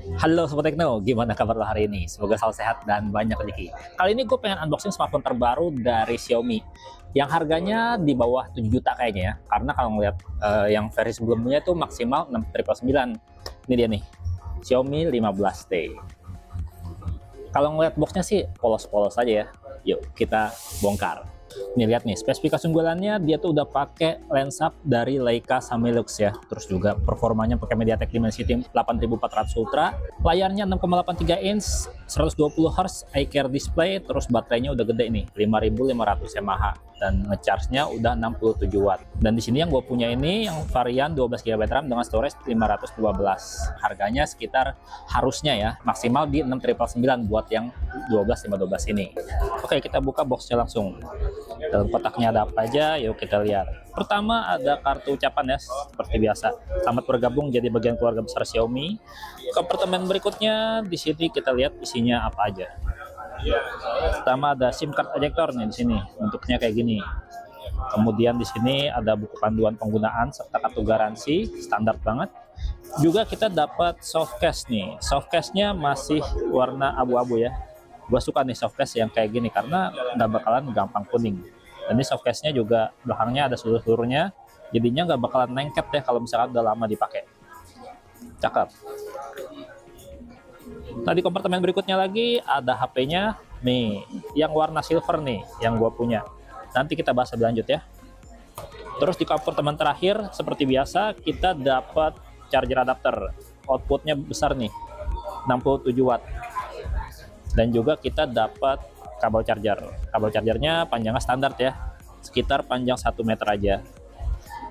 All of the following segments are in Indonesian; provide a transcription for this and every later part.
Halo Sobat Tekno, gimana kabar lo hari ini? Semoga selalu sehat dan banyak rezeki. Kali ini gue pengen unboxing smartphone terbaru dari Xiaomi yang harganya di bawah 7 juta kayaknya ya. Karena kalau ngeliat yang versi sebelumnya itu maksimal 6.999. Ini dia nih, Xiaomi 15T. Kalau ngeliat boxnya sih polos-polos aja ya. Yuk kita bongkar. Nih lihat nih, spesifikasi unggulannya dia tuh udah pakai lensa dari Leica Samilux ya. Terus juga performanya pakai MediaTek Dimensity 8400 Ultra. Layarnya 6,83 inch, 120 Hz iCare display, terus baterainya udah gede nih, 5500 mAh dan ngecharge-nya udah 67 watt. Dan di sini yang gue punya ini yang varian 12 GB RAM dengan storage 512. Harganya sekitar harusnya ya maksimal di 6.999 buat yang 12 ini. Oke, kita buka boxnya langsung. Dalam kotaknya ada apa aja? Yuk kita lihat. Pertama ada kartu ucapan ya, seperti biasa. Selamat bergabung jadi bagian keluarga besar Xiaomi. Kompartemen berikutnya di sini kita lihat isinya apa aja. Pertama ada SIM card ejector nih di sini, bentuknya kayak gini. Kemudian di sini ada buku panduan penggunaan serta kartu garansi, standar banget. Juga kita dapat softcase nih. Softcase-nya masih warna abu-abu ya. Gue suka nih softcase yang kayak gini karena nggak bakalan gampang kuning. Dan ini softcase-nya juga belakangnya ada seluruh-seluruhnya, jadinya nggak bakalan lengket ya kalau misalkan udah lama dipakai. Cakep. Tadi kompartemen berikutnya lagi ada HP-nya nih, yang warna silver nih, yang gue punya. Nanti kita bahas lebih lanjut ya. Terus di kompartemen terakhir, seperti biasa, kita dapat charger adapter. Outputnya besar nih, 67 watt. Dan juga kita dapat kabel charger. Kabel chargernya panjangnya standar ya, sekitar panjang 1 meter aja.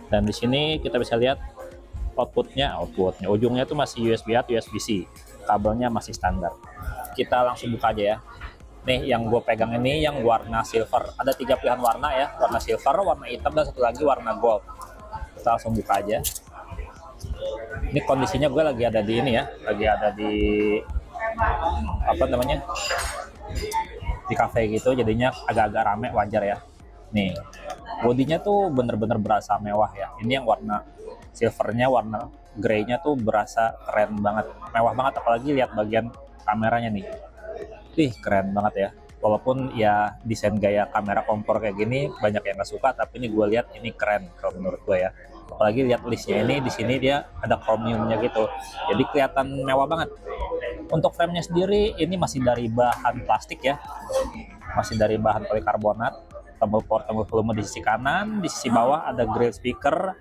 Dan di sini kita bisa lihat outputnya ujungnya tuh masih USB A, USB-C. Kabelnya masih standar. Kita langsung buka aja ya. Nih yang gue pegang ini yang warna silver. Ada 3 pilihan warna ya, warna silver, warna hitam, dan satu lagi warna gold. Kita langsung buka aja. Ini kondisinya gue lagi ada di ini ya, lagi ada di apa namanya, di cafe gitu, jadinya agak-agak rame, wajar ya. Nih bodinya tuh bener-bener berasa mewah ya. Ini yang warna silvernya, warna grey-nya tuh berasa keren banget, mewah banget, apalagi lihat bagian kameranya nih. Keren banget ya. Walaupun ya desain gaya kamera kompor kayak gini banyak yang nggak suka, tapi ini gue lihat ini keren kalau menurut gue ya. Apalagi lihat listnya ini, di sini dia ada chromiumnya gitu, jadi kelihatan mewah banget. Untuk frame-nya sendiri ini masih dari bahan plastik ya, masih dari bahan polikarbonat. Tombol power, tombol volume di sisi kanan, di sisi bawah ada grill speaker,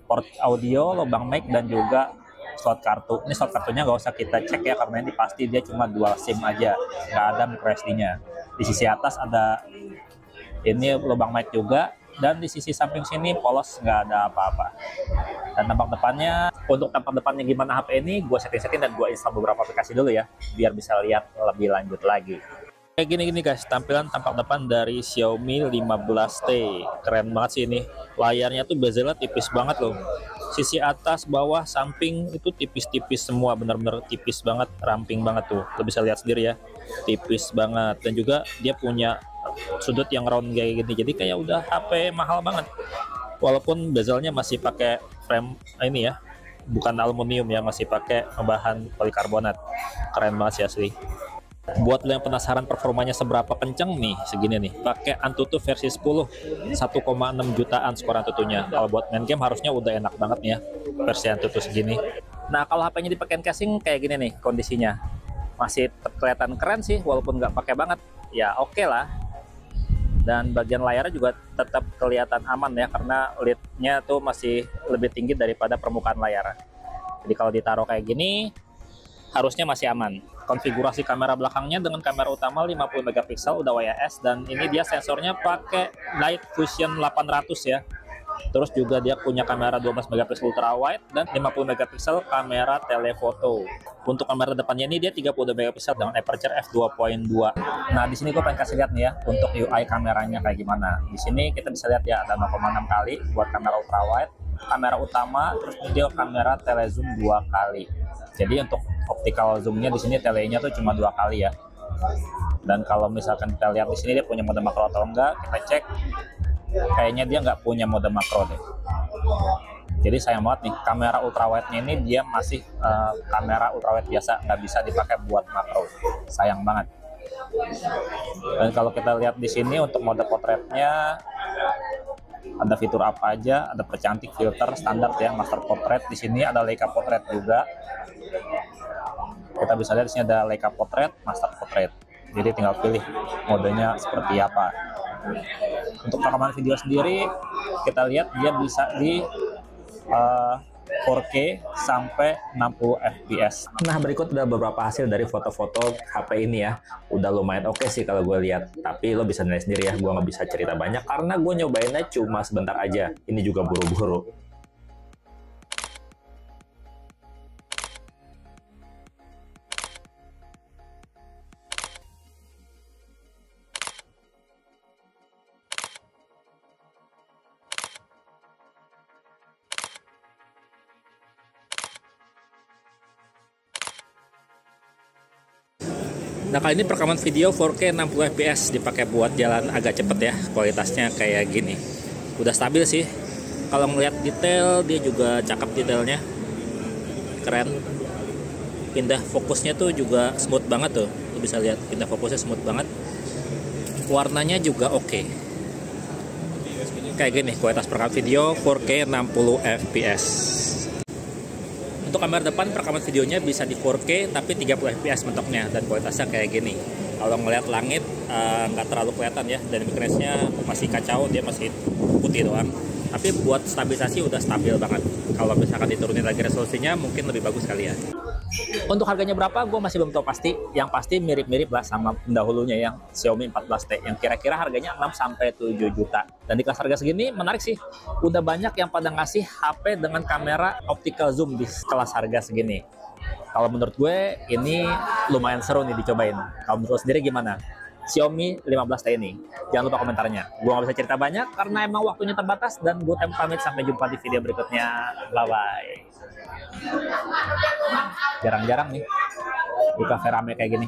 port audio, lubang mic, dan juga slot kartu. Ini slot kartunya nggak usah kita cek ya, karena ini pasti dia cuma dual SIM aja, nggak ada micro SD-nya. Di sisi atas ada ini lubang mic juga, dan di sisi samping sini polos, nggak ada apa-apa. Dan tampak depannya, untuk tampak depannya gimana HP ini, gue setting-setting dan gue install beberapa aplikasi dulu ya, biar bisa lihat lebih lanjut lagi. Kayak gini guys, tampilan tampak depan dari Xiaomi 15T. Keren banget sih ini. Layarnya tuh bezelnya tipis banget loh. Sisi atas, bawah, samping itu tipis-tipis semua, bener-bener tipis banget, ramping banget tuh. Lo bisa lihat sendiri ya, tipis banget. Dan juga dia punya sudut yang round kayak gini, jadi kayak udah HP mahal banget. Walaupun bezelnya masih pakai frame ini ya, bukan aluminium ya, masih pakai bahan polikarbonat. Keren banget sih asli. Buat lo yang penasaran performanya seberapa kenceng nih, segini nih, pakai Antutu versi 10, 1,6 jutaan skor Antutunya. Kalau buat main game harusnya udah enak banget nih ya, versi Antutu segini. Nah kalau HP-nya dipakein casing kayak gini nih kondisinya, masih kelihatan keren sih, walaupun nggak pakai banget, ya oke lah. Dan bagian layarnya juga tetap kelihatan aman ya, karena lid-nya tuh masih lebih tinggi daripada permukaan layar. Jadi kalau ditaruh kayak gini, harusnya masih aman. Konfigurasi kamera belakangnya dengan kamera utama 50 megapiksel udah WIS, dan ini dia sensornya pakai Night Vision 800 ya. Terus juga dia punya kamera 12 megapiksel ultra wide dan 50 megapiksel kamera telefoto. Untuk kamera depannya ini dia 30 megapiksel dengan aperture f2.2. Nah, di sini gue pengen kasih lihat nih ya untuk UI kameranya kayak gimana. Di sini kita bisa lihat ya ada 0,6 kali buat kamera ultra wide, kamera utama, terus video kamera telezoom 2 kali. Jadi untuk optical zoomnya di sini telenya tuh cuma 2 kali ya. Dan kalau misalkan kita lihat di sini dia punya mode makro atau enggak, kita cek. Kayaknya dia nggak punya mode makro deh. Jadi sayang banget nih, kamera ultrawide-nya ini dia masih kamera ultrawide biasa, nggak bisa dipakai buat makro. Sayang banget. Dan kalau kita lihat di sini untuk mode potretnya ada fitur apa aja, ada percantik, filter standar ya, master portrait. Di sini ada Leica portrait juga. Kita bisa lihat di sini ada Leica portrait, master portrait. Jadi tinggal pilih modenya seperti apa. Untuk rekaman video sendiri, kita lihat dia bisa di 4K sampai 60 fps. Nah, berikut udah beberapa hasil dari foto-foto HP ini ya. Udah lumayan oke sih kalau gue lihat. Tapi lo bisa nilai sendiri ya, gue nggak bisa cerita banyak karena gue nyobainnya cuma sebentar aja. Ini juga buru-buru. Nah, kali ini perekaman video 4K 60 fps dipakai buat jalan agak cepet ya. Kualitasnya kayak gini. Udah stabil sih. Kalau ngeliat detail, dia juga cakep detailnya. Keren. Pindah fokusnya tuh juga smooth banget tuh. Lu bisa lihat pindah fokusnya smooth banget. Warnanya juga oke. Kayak gini kualitas perekaman video 4K 60 fps. Untuk kamera depan perekaman videonya bisa di 4K tapi 30 fps mentoknya dan kualitasnya kayak gini. Kalau ngeliat langit nggak terlalu kelihatan ya, dan brightness-nya masih kacau, dia masih putih doang. Tapi buat stabilisasi udah stabil banget. Kalau misalkan diturunin lagi resolusinya mungkin lebih bagus kali ya. Untuk harganya berapa gue masih belum tahu pasti. Yang pasti mirip-mirip lah sama pendahulunya yang Xiaomi 14T yang kira-kira harganya 6-7 juta. Dan di kelas harga segini menarik sih. Udah banyak yang pada ngasih HP dengan kamera optical zoom di kelas harga segini. Kalau menurut gue ini lumayan seru nih dicobain. Kalau menurut lo sendiri gimana? Xiaomi 15T ini. Jangan lupa komentarnya. Gue gak bisa cerita banyak karena emang waktunya terbatas, dan gue pamit sampai jumpa di video berikutnya. Bye-bye. Jarang-jarang nih di cafe rame kayak gini.